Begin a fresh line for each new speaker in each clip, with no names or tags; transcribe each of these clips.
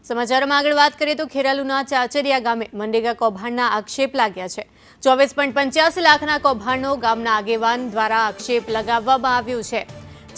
સમાચારમાં આગળ વાત કરીએ તો ખેરાલુના ચાચરિયા ગામે મનરેગા કૌભાંડના આક્ષેપ લાગ્યા છે। 24.85 લાખના કૌભાંડનો ગામના આગેવાન દ્વારા આક્ષેપ લગાવવામાં આવ્યો છે।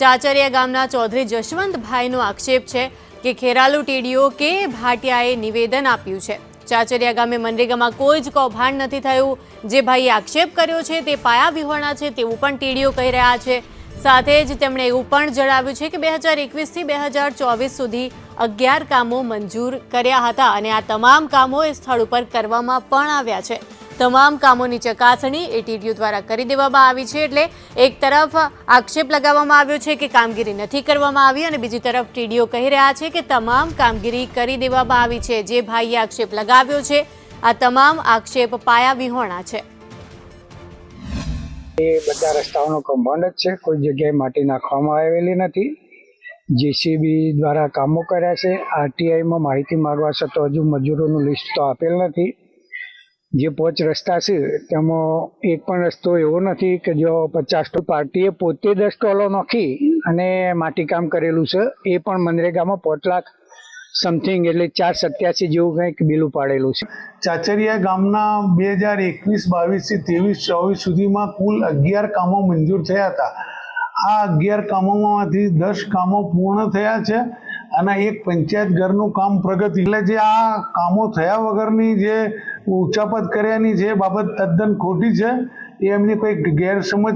ચાચરિયા ગામના ચૌધરી જશવંતભાઈનો આક્ષેપ છે કે ખેરાલુ ટીડીઓ કે ભાટિયાએ નિવેદન આપ્યું છે। ચાચરિયા ગામે મનરેગામાં કોઈ જ કૌભાંડ નથી થયું। જે ભાઈએ આક્ષેપ કર્યો છે તે પાયા વિહોણા છે તેવું પણ ટીડીઓ કહી રહ્યા છે। સાથે જ તેમણે એવું પણ જણાવ્યું છે કે 2021 થી 2024 સુધી 11 કામો મંજૂર કર્યા હતા અને આ તમામ કામો એ સ્થળ ઉપર કરવામાં પણ આવ્યા છે। તમામ કામોની ચકાસણી એ ટીડીઓ દ્વારા કરી દેવામાં આવી છે। એટલે એક તરફ આક્ષેપ લગાવવામાં આવ્યો છે કે કામગીરી નથી કરવામાં આવી અને બીજી તરફ ટીડીઓ કહી રહ્યા છે કે તમામ કામગીરી કરી દેવામાં આવી છે। જે ભાઈએ આક્ષેપ લગાવ્યો છે આ તમામ આક્ષેપ પાયા વિહોણા છે।
બધા રસ્તાઓનો કૌભાંડ જ છે। કોઈ જગ્યાએ માટી નાખવામાં આવેલી નથી। જેસીબી દ્વારા કામો કર્યા છે। આરટીઆઈમાં માહિતી માંગવા છતાં હજુ મજૂરોનું લિસ્ટ તો આપેલ નથી। જે 5 રસ્તા છે તેમાં એક પણ રસ્તો એવો નથી કે જો 50 પાર્ટીએ પોતે 10 સ્ટોલો નાખી અને માટીકામ કરેલું છે। એ પણ મનરેગામાં 5 લાખ સમથિંગ એટલે 487 જેવું કંઈક બિલ પાડેલું છે।
ચાચરિયા ગામના 2021-22 થી 23-24 સુધીમાં કુલ 11 કામો મંજૂર થયા હતા। આ 11 કામોમાંથી 10 કામો પૂર્ણ થયા છે અને એક પંચાયત ઘરનું કામ પ્રગતિ। એટલે જે આ કામો થયા વગરની જે ઉચાપત કર્યાની જે બાબત તદ્દન ખોટી છે। એ એમની કોઈ ગેરસમજ